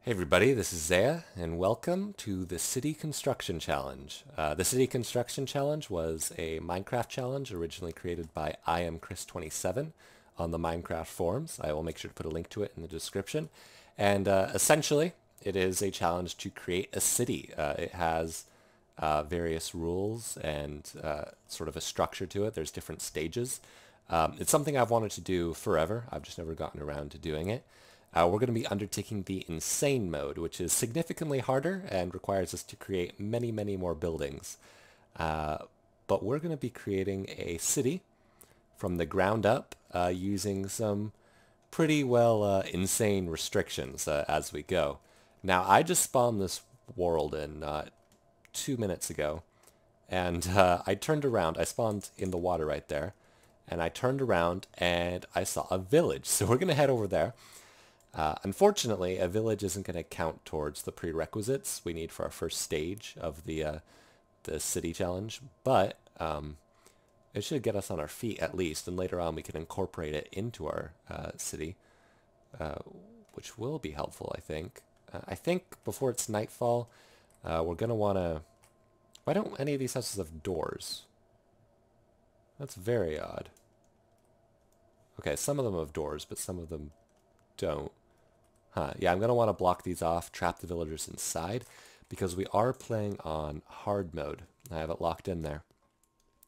Hey everybody, this is Zaya, and welcome to the City Construction Challenge. The City Construction Challenge was a Minecraft challenge originally created by IamChris27 on the Minecraft forums. I will make sure to put a link to it in the description. And essentially, it is a challenge to create a city. It has various rules and sort of a structure to it. There's different stages. It's something I've wanted to do forever. I've just never gotten around to doing it. We're going to be undertaking the insane mode, which is significantly harder and requires us to create many, many more buildings. But we're going to be creating a city from the ground up using some pretty well insane restrictions as we go. Now, I just spawned this world in 2 minutes ago, and I turned around. I spawned in the water right there, and I turned around and I saw a village. So we're going to head over there. Unfortunately, a village isn't going to count towards the prerequisites we need for our first stage of the city challenge, but it should get us on our feet at least, and later on we can incorporate it into our city, which will be helpful, I think. I think before it's nightfall, we're going to want to... Why don't any of these houses have doors? That's very odd. Okay, some of them have doors, but some of them don't. Huh, yeah, I'm going to want to block these off, trap the villagers inside, because we are playing on hard mode. I have it locked in there.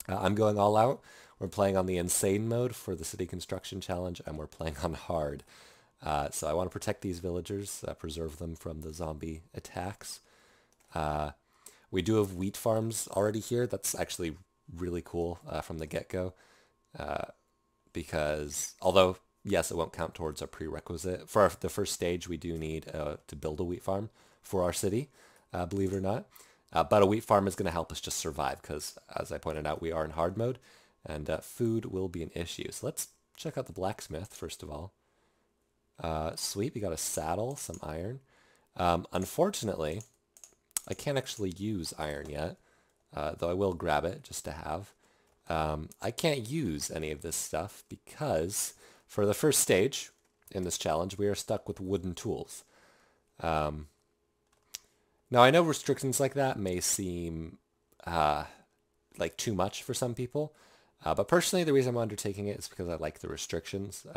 I'm going all out. We're playing on the insane mode for the city construction challenge, and we're playing on hard. So I want to protect these villagers, preserve them from the zombie attacks. We do have wheat farms already here. That's actually really cool from the get-go, because although... Yes, it won't count towards our prerequisite. For the first stage, we do need to build a wheat farm for our city, believe it or not. But a wheat farm is going to help us just survive because, as I pointed out, we are in hard mode, and food will be an issue. So let's check out the blacksmith, first of all. Sweet, we got a saddle, some iron. Unfortunately, I can't actually use iron yet, though I will grab it just to have. I can't use any of this stuff because... For the first stage in this challenge, we are stuck with wooden tools. Now, I know restrictions like that may seem like too much for some people, but personally, the reason I'm undertaking it is because I like the restrictions.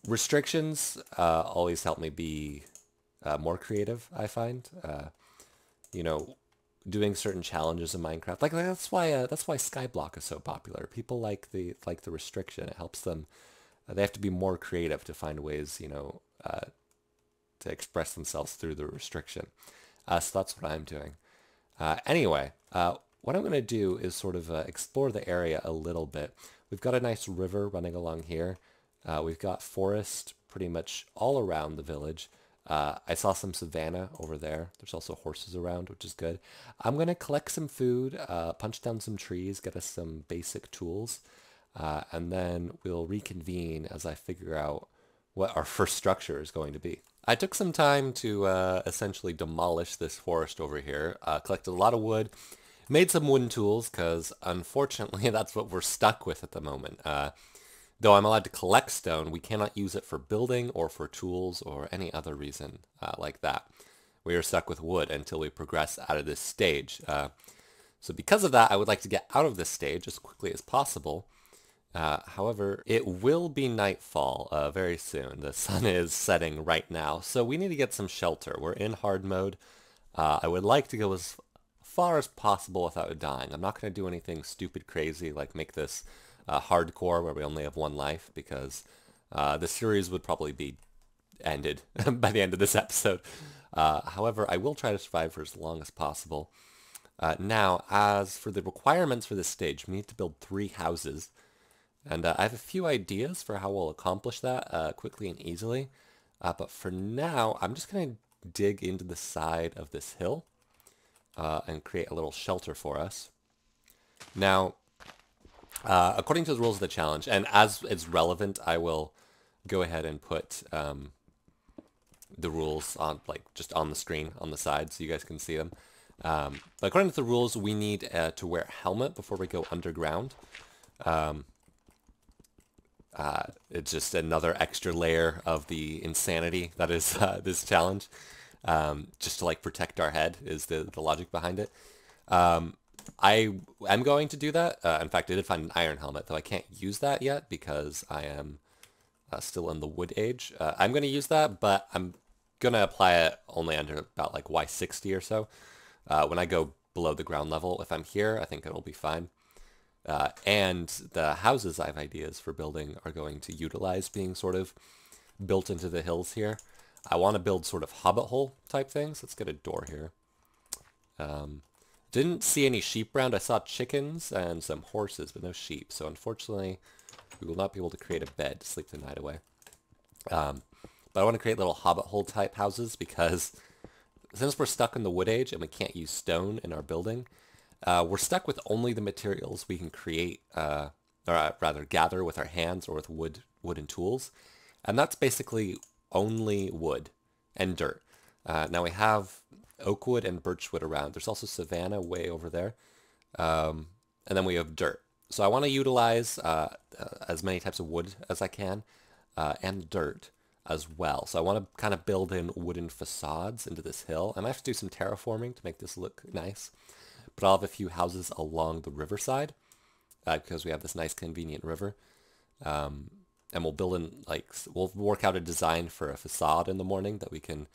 Restrictions always help me be more creative, I find. You know, doing certain challenges in Minecraft, like that's why Skyblock is so popular. People like the restriction. It helps them. They have to be more creative to find ways, you know, to express themselves through the restriction. So that's what I'm doing. Anyway, what I'm going to do is sort of explore the area a little bit. We've got a nice river running along here. We've got forest pretty much all around the village. I saw some savanna over there. There's also horses around, which is good. I'm going to collect some food, punch down some trees, get us some basic tools, and then we'll reconvene as I figure out what our first structure is going to be. I took some time to essentially demolish this forest over here, collected a lot of wood, made some wooden tools, because unfortunately that's what we're stuck with at the moment. Though I'm allowed to collect stone, we cannot use it for building or for tools or any other reason like that. We are stuck with wood until we progress out of this stage. So because of that, I would like to get out of this stage as quickly as possible. However, it will be nightfall very soon. The sun is setting right now, so we need to get some shelter. We're in hard mode. I would like to go as far as possible without dying. I'm not going to do anything stupid crazy like make this hardcore where we only have one life, because the series would probably be ended by the end of this episode. However, I will try to survive for as long as possible. Now, as for the requirements for this stage, we need to build 3 houses. And I have a few ideas for how we'll accomplish that quickly and easily. But for now, I'm just going to dig into the side of this hill and create a little shelter for us. Now, according to the rules of the challenge, and as it's relevant, I will go ahead and put the rules on, like, just on the screen on the side so you guys can see them. But according to the rules, we need to wear a helmet before we go underground. It's just another extra layer of the insanity that is this challenge. Just to like protect our head is the logic behind it. I am going to do that. In fact, I did find an iron helmet, though I can't use that yet because I am still in the wood age. I'm going to use that, but I'm going to apply it only under about like Y60 or so. When I go below the ground level, if I'm here, I think it'll be fine. And the houses I have ideas for building are going to utilize being sort of built into the hills here. I want to build sort of hobbit hole type things. Let's get a door here. Didn't see any sheep around. I saw chickens and some horses, but no sheep. So unfortunately, we will not be able to create a bed to sleep the night away. But I want to create little hobbit hole type houses because since we're stuck in the wood age and we can't use stone in our building, we're stuck with only the materials we can create, or rather gather with our hands or with wooden tools. And that's basically only wood and dirt. Now we have oak wood and birch wood around. There's also savanna way over there. And then we have dirt. So I want to utilize as many types of wood as I can and dirt as well. So I want to kind of build in wooden facades into this hill. I might have to do some terraforming to make this look nice. But I'll have a few houses along the riverside because we have this nice convenient river. And we'll build in, like, we'll work out a design for a facade in the morning that we can,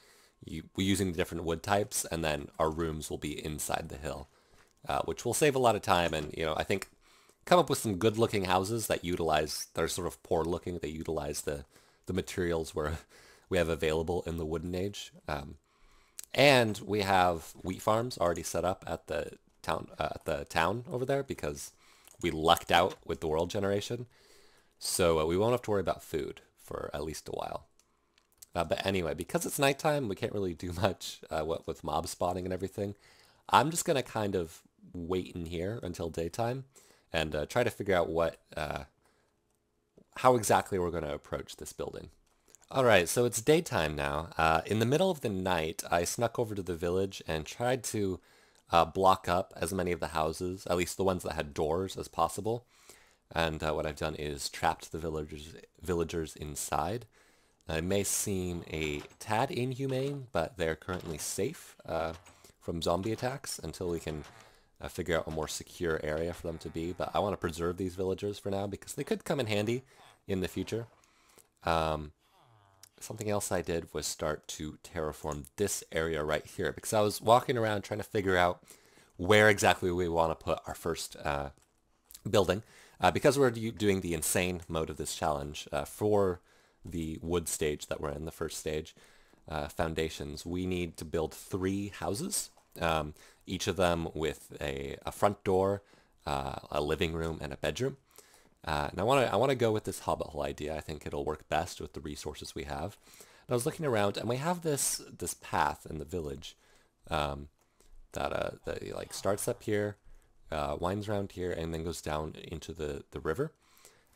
we're using the different wood types, and then our rooms will be inside the hill, which will save a lot of time. And, you know, I think come up with some good looking houses that utilize, that are sort of poor looking, they utilize the materials we have available in the wooden age. And we have wheat farms already set up at the town over there because we lucked out with the world generation. So we won't have to worry about food for at least a while. But anyway, because it's nighttime, we can't really do much with mob spawning and everything. I'm just going to kind of wait in here until daytime and try to figure out how exactly we're going to approach this building. Alright, so it's daytime now. In the middle of the night, I snuck over to the village and tried to block up as many of the houses, at least the ones that had doors, as possible. And what I've done is trapped the villagers inside. It may seem a tad inhumane, but they're currently safe from zombie attacks until we can figure out a more secure area for them to be. But I want to preserve these villagers for now because they could come in handy in the future. Something else I did was start to terraform this area right here because I was walking around trying to figure out where exactly we want to put our first building. Because we're doing the insane mode of this challenge for the wood stage that we're in, the first stage, foundations, we need to build 3 houses, each of them with a front door, a living room, and a bedroom. And I want to go with this hobbit hole idea. I think it'll work best with the resources we have. And I was looking around, and we have this path in the village that like starts up here, winds around here, and then goes down into the river.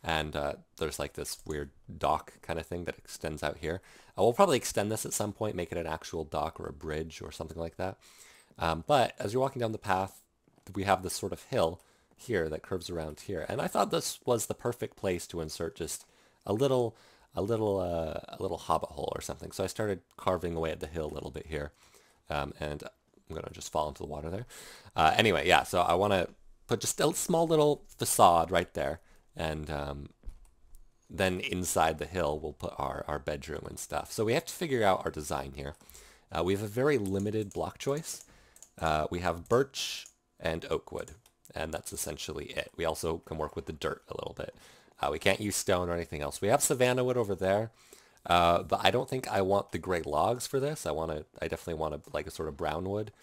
And there's like this weird dock kind of thing that extends out here. We'll probably extend this at some point, make it an actual dock or a bridge or something like that. But as you're walking down the path, we have this sort of hill here that curves around here. And I thought this was the perfect place to insert just a little hobbit hole or something. So I started carving away at the hill a little bit here. And I'm going to just fall into the water there. Anyway, yeah, so I want to put just a small little facade right there. And then inside the hill, we'll put our bedroom and stuff. So we have to figure out our design here. We have a very limited block choice. We have birch and oak wood, and that's essentially it. We also can work with the dirt a little bit. We can't use stone or anything else. We have savanna wood over there, but I don't think I want the gray logs for this. I definitely want like a sort of brown wood.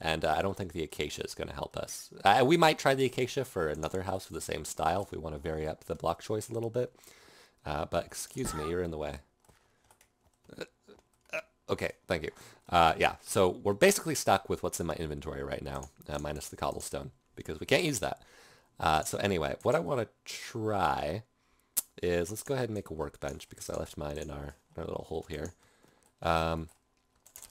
And I don't think the acacia is going to help us. We might try the acacia for another house with the same style if we want to vary up the block choice a little bit. But excuse me, you're in the way. Okay, thank you. Yeah, so we're basically stuck with what's in my inventory right now, minus the cobblestone, because we can't use that. So anyway, what I want to try is, let's go ahead and make a workbench, because I left mine in our little hole here.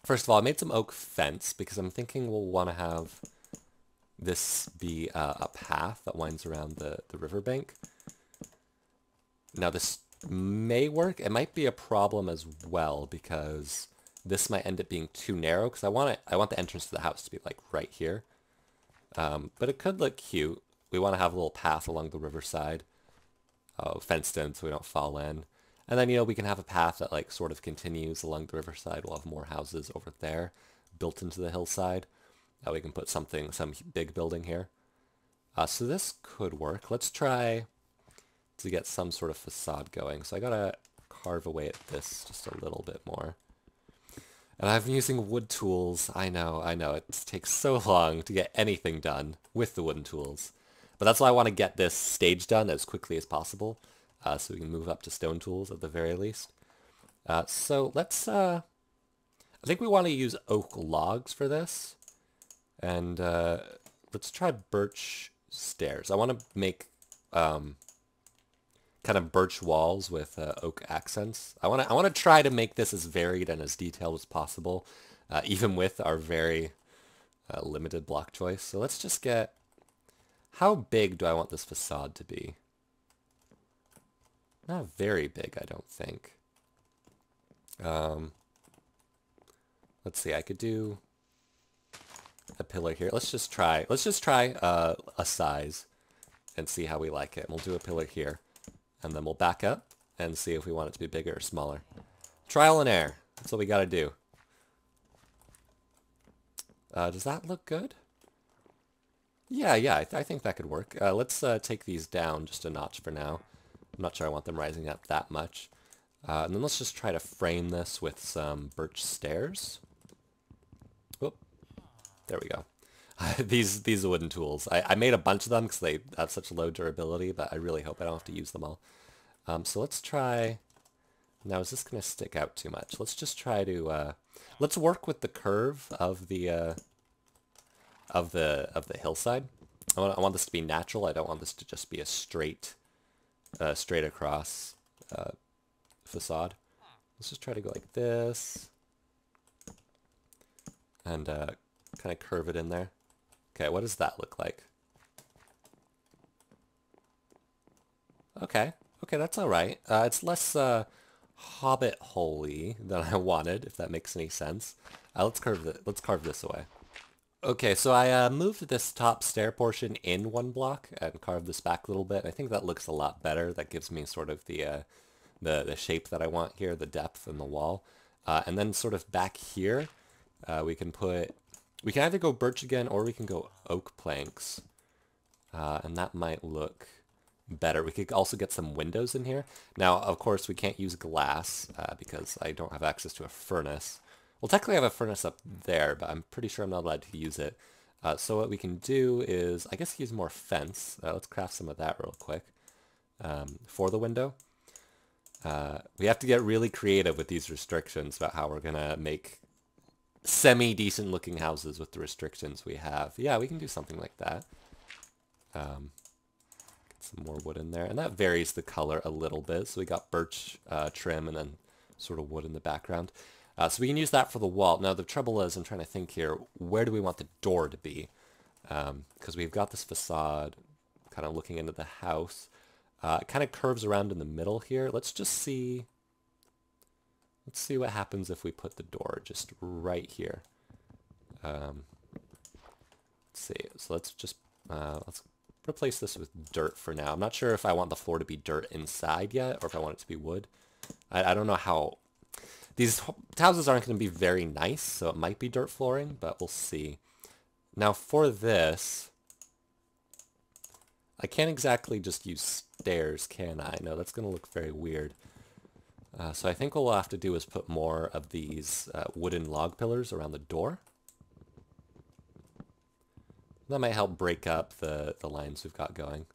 First of all, I made some oak fence because I'm thinking we'll want to have this be a path that winds around the riverbank. Now this may work. It might be a problem as well because this might end up being too narrow because I want the entrance to the house to be like right here. But it could look cute. We want to have a little path along the riverside, fenced in so we don't fall in. And then, you know, we can have a path that like sort of continues along the riverside. We'll have more houses over there built into the hillside. We can put some big building here. So this could work. Let's try to get some sort of facade going. So I gotta carve away at this just a little bit more. And I've been using wood tools. I know, it takes so long to get anything done with the wooden tools. But that's why I want to get this stage done as quickly as possible, so we can move up to stone tools at the very least. So let's, I think we want to use oak logs for this. And let's try birch stairs. I want to make kind of birch walls with oak accents. I want to try to make this as varied and as detailed as possible, even with our very limited block choice. So let's just get, how big do I want this facade to be? Not very big, I don't think. Let's see, I could do a pillar here. Let's just try a size and see how we like it. We'll do a pillar here. And then we'll back up and see if we want it to be bigger or smaller. Trial and error. That's what we gotta do. Does that look good? Yeah, I think that could work. Let's take these down just a notch for now. I'm not sure I want them rising up that much. And then let's just try to frame this with some birch stairs. Whoop. There we go. These wooden tools. I made a bunch of them because they have such low durability, but I really hope I don't have to use them all. So let's try... Now, is this going to stick out too much? Let's just try to... let's work with the curve of the hillside. I want this to be natural. I don't want this to just be a straight across facade. Let's just try to go like this. And kind of curve it in there. Okay, what does that look like? Okay, that's all right. It's less Hobbit holy than I wanted, if that makes any sense. Let's carve this away. Okay, so I moved this top stair portion in one block and carved this back a little bit. I think that looks a lot better. That gives me sort of the shape that I want here, the depth in the wall. And then sort of back here, we can either go birch again or we can go oak planks. And that might look better. We could also get some windows in here. Now, of course, we can't use glass because I don't have access to a furnace. Well, technically I have a furnace up there, but I'm pretty sure I'm not allowed to use it. So what we can do is, I guess, use more fence. Let's craft some of that real quick for the window. We have to get really creative with these restrictions about how we're going to make semi-decent looking houses with the restrictions we have. Yeah, we can do something like that. Get some more wood in there. And that varies the color a little bit. So we got birch trim and then sort of wood in the background. So we can use that for the wall. Now the trouble is, I'm trying to think here, where do we want the door to be? Because we've got this facade kind of looking into the house. It kind of curves around in the middle here. Let's just see... Let's see what happens if we put the door just right here. Let's see. So let's just let's replace this with dirt for now. I'm not sure if I want the floor to be dirt inside yet, or if I want it to be wood. I don't know how... These houses aren't going to be very nice, so it might be dirt flooring, but we'll see. Now for this, I can't exactly just use stairs, can I? No, that's going to look very weird. So I think what we'll have to do is put more of these wooden log pillars around the door. That might help break up the lines we've got going.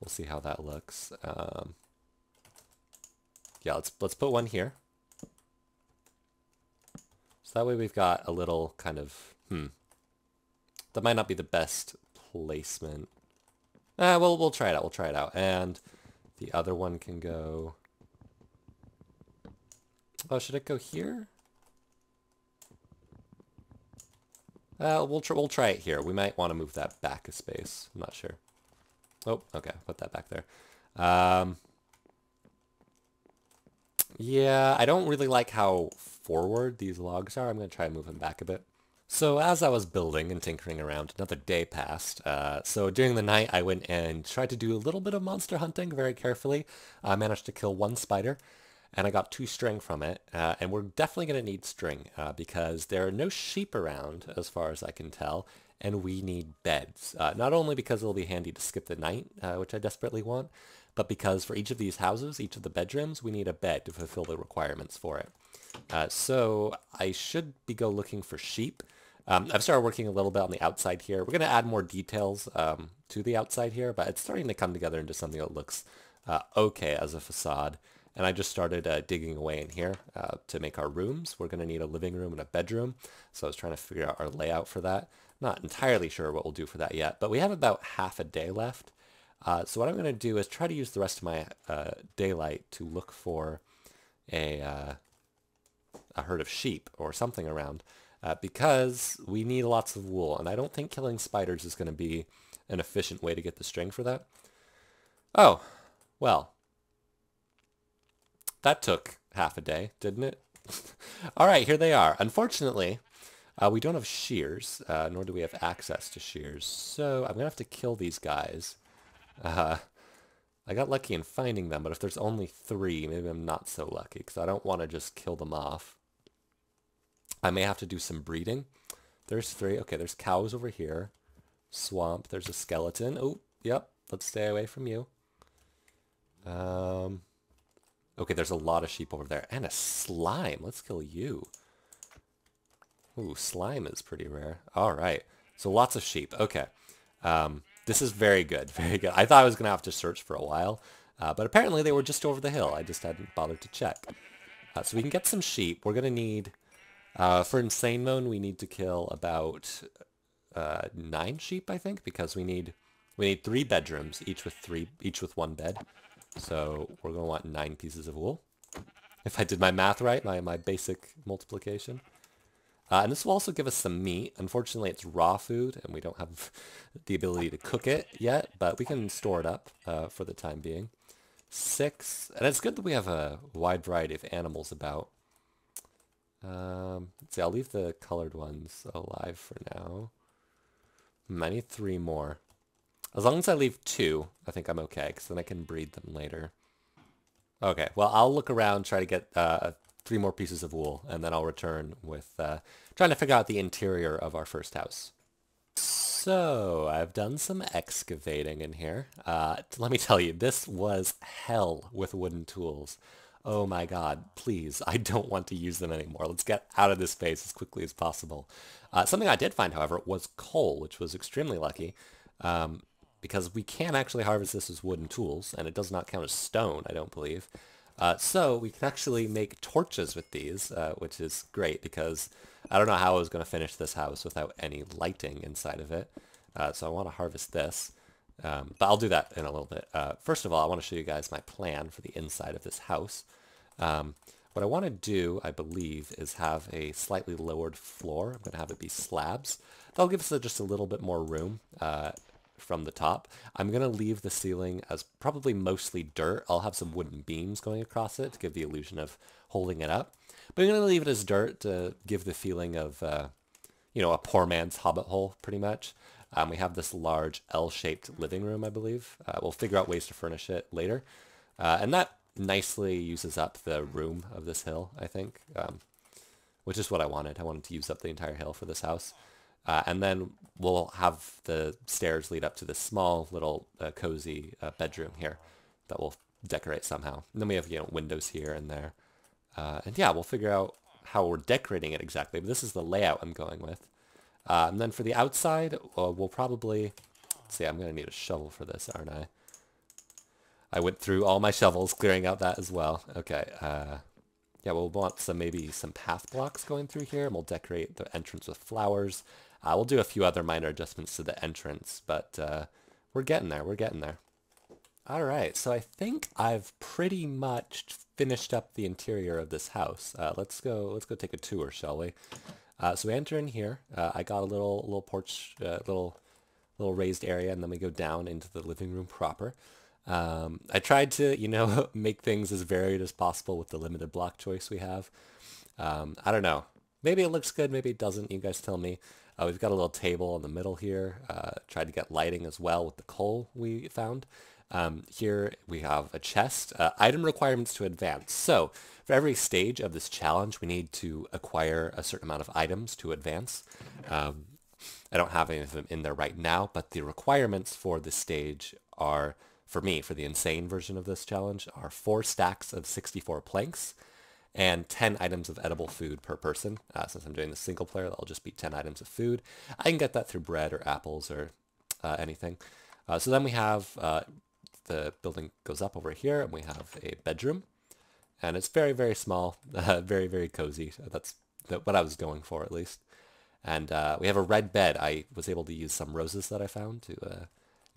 We'll see how that looks. Yeah, let's put one here. So that way we've got a little kind of, that might not be the best placement. We'll try it out, And the other one can go, oh, should it go here? We'll try it here. We might want to move that back a space. I'm not sure. Oh, okay, put that back there. Yeah, I don't really like how forward these logs are. I'm going to try and move them back a bit. So as I was building and tinkering around, another day passed. So during the night, I went and tried to do a little bit of monster hunting very carefully. I managed to kill one spider, and I got 2 string from it. And we're definitely going to need string because there are no sheep around, as far as I can tell, and we need beds. Not only because it'll be handy to skip the night, which I desperately want, but because for each of these houses, each of the bedrooms, we need a bed to fulfill the requirements for it. So I should be go looking for sheep. I've started working a little bit on the outside here. We're going to add more details to the outside here, but it's starting to come together into something that looks okay as a facade. And I just started digging away in here to make our rooms. We're going to need a living room and a bedroom. So I was trying to figure out our layout for that. Not entirely sure what we'll do for that yet, but we have about half a day left. So what I'm going to do is try to use the rest of my daylight to look for a herd of sheep or something around because we need lots of wool, and I don't think killing spiders is going to be an efficient way to get the string for that. Oh, well, that took half a day, didn't it? All right, here they are. Unfortunately, we don't have shears, nor do we have access to shears, so I'm going to have to kill these guys. I got lucky in finding them, but if there's only 3, maybe I'm not so lucky, because I don't want to just kill them off. I may have to do some breeding. There's 3. Okay, there's cows over here. Swamp. There's a skeleton. Oh, yep. Let's stay away from you. Okay, there's a lot of sheep over there. And a slime. Let's kill you. Ooh, slime is pretty rare. All right. So lots of sheep. Okay. This is very good. Very good. I thought I was going to have to search for a while. But apparently they were just over the hill. I just hadn't bothered to check. So we can get some sheep. We're going to need... for insane mode, we need to kill about 9 sheep, I think, because we need 3 bedrooms, each with 1 bed. So we're gonna want 9 pieces of wool. If I did my math right, my basic multiplication. And this will also give us some meat. Unfortunately, it's raw food, and we don't have the ability to cook it yet, but we can store it up for the time being. 6, and it's good that we have a wide variety of animals about. Let's see, I'll leave the colored ones alive for now. I need 3 more. As long as I leave 2, I think I'm okay, because then I can breed them later. Okay, well, I'll look around, try to get 3 more pieces of wool, and then I'll return with trying to figure out the interior of our first house. So, I've done some excavating in here. Let me tell you, this was hell with wooden tools. Oh my god, please, I don't want to use them anymore. Let's get out of this space as quickly as possible. Something I did find, however, was coal, which was extremely lucky, because we can actually harvest this as wooden tools, and it does not count as stone, I don't believe. So we can actually make torches with these, which is great, because I don't know how I was going to finish this house without any lighting inside of it. So I want to harvest this. But I'll do that in a little bit. First of all, I want to show you guys my plan for the inside of this house. What I want to do, I believe, is have a slightly lowered floor. I'm going to have it be slabs. That'll give us just a little bit more room from the top. I'm going to leave the ceiling as probably mostly dirt. I'll have some wooden beams going across it to give the illusion of holding it up. But I'm going to leave it as dirt to give the feeling of, you know, a poor man's hobbit hole, pretty much. We have this large L-shaped living room, I believe. We'll figure out ways to furnish it later. And that nicely uses up the room of this hill, I think, which is what I wanted. I wanted to use up the entire hill for this house. And then we'll have the stairs lead up to this small little cozy bedroom here that we'll decorate somehow. And then we have, you know, windows here and there. And yeah, we'll figure out how we're decorating it exactly. But this is the layout I'm going with. And then for the outside, we'll probably... Let's see, I'm going to need a shovel for this, aren't I? I went through all my shovels, clearing out that as well. Okay, yeah, we'll want maybe some path blocks going through here, and we'll decorate the entrance with flowers. We'll do a few other minor adjustments to the entrance, but we're getting there, we're getting there. All right, so I think I've pretty much finished up the interior of this house. Let's go take a tour, shall we? So we enter in here. I got a little porch, little raised area, and then we go down into the living room proper. I tried to, make things as varied as possible with the limited block choice we have. I don't know. Maybe it looks good, maybe it doesn't. You guys tell me. We've got a little table in the middle here. Tried to get lighting as well with the coal we found. Here we have a chest. Item requirements to advance. So for every stage of this challenge, we need to acquire a certain amount of items to advance. I don't have any of them in there right now, but the requirements for this stage are, for me, for the insane version of this challenge, are 4 stacks of 64 planks and 10 items of edible food per person. Since I'm doing the single player, that'll just be 10 items of food. I can get that through bread or apples or anything. So then we have the building goes up over here, and we have a bedroom. And it's very, very small, very, very cozy. That's what I was going for, at least. And we have a red bed. I was able to use some roses that I found to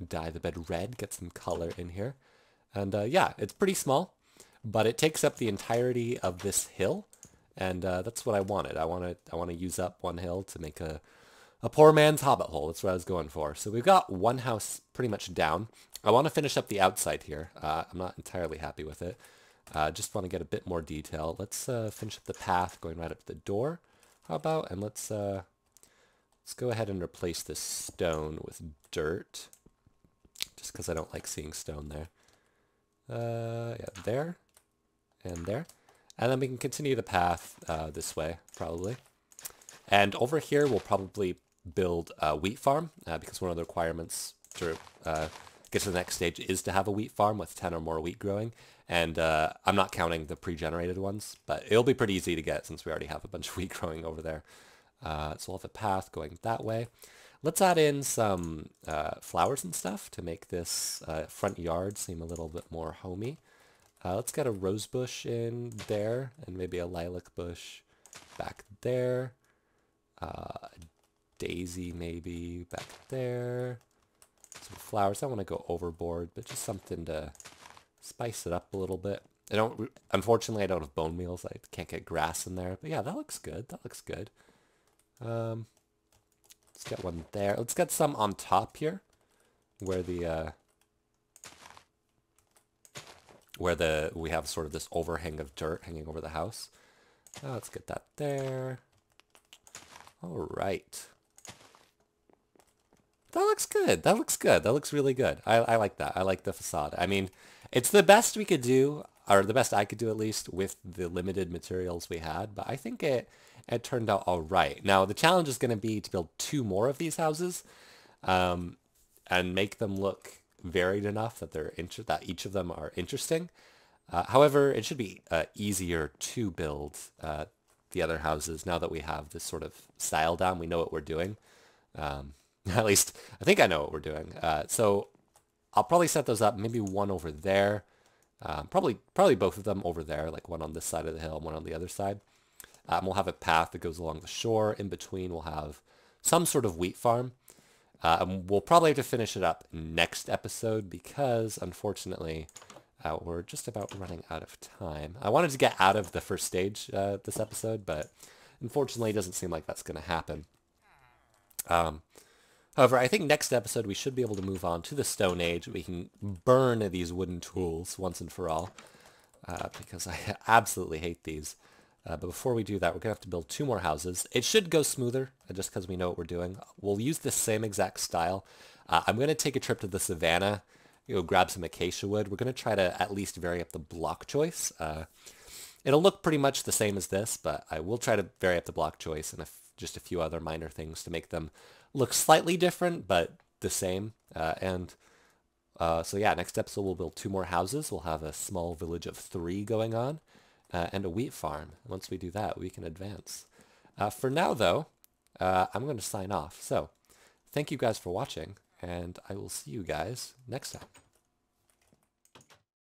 dye the bed red, get some color in here. And yeah, it's pretty small, but it takes up the entirety of this hill. And that's what I wanted. I want to use up one hill to make a poor man's hobbit hole. That's what I was going for. So we've got one house pretty much down. I want to finish up the outside here. I'm not entirely happy with it. Just want to get a bit more detail. Let's finish up the path going right up to the door. How about? And let's go ahead and replace this stone with dirt. Just because I don't like seeing stone there. Yeah, there. And there. And then we can continue the path this way, probably. And over here, we'll probably build a wheat farm, because one of the requirements to get to the next stage is to have a wheat farm with 10 or more wheat growing. And I'm not counting the pre-generated ones, but it'll be pretty easy to get since we already have a bunch of wheat growing over there. So we'll have a path going that way. Let's add in some flowers and stuff to make this front yard seem a little bit more homey. Let's get a rose bush in there, and maybe a lilac bush back there. Daisy maybe back there. Some flowers. I don't want to go overboard, but just something to spice it up a little bit. Unfortunately, I don't have bone meals. I can't get grass in there. But yeah, that looks good. That looks good. Let's get one there. Let's get some on top here, where we have sort of this overhang of dirt hanging over the house. Let's get that there. All right. That looks good. That looks good. That looks really good. I like that. I like the facade. I mean, it's the best we could do, or the best I could do at least, with the limited materials we had, but I think it turned out all right. Now, the challenge is going to be to build 2 more of these houses, and make them look varied enough that that each of them are interesting. However, it should be easier to build the other houses now that we have this sort of style down. We know what we're doing. At least, I think I know what we're doing. So I'll probably set those up, maybe one over there. Probably both of them over there, like one on this side of the hill and one on the other side. We'll have a path that goes along the shore. In between, we'll have some sort of wheat farm. And we'll probably have to finish it up next episode because, unfortunately, we're just about running out of time. I wanted to get out of the first stage this episode, but unfortunately, it doesn't seem like that's going to happen. However, I think next episode we should be able to move on to the Stone Age. We can burn these wooden tools once and for all, because I absolutely hate these. But before we do that, we're going to have to build 2 more houses. It should go smoother, just because we know what we're doing. We'll use the same exact style. I'm going to take a trip to the savannah, grab some acacia wood. We're going to try to at least vary up the block choice. It'll look pretty much the same as this, but I will try to vary up the block choice and just a few other minor things to make them look slightly different, but the same. So yeah, next episode we'll build 2 more houses. We'll have a small village of 3 going on, and a wheat farm. Once we do that, we can advance. For now, though, I'm going to sign off. So thank you guys for watching, and I will see you guys next time.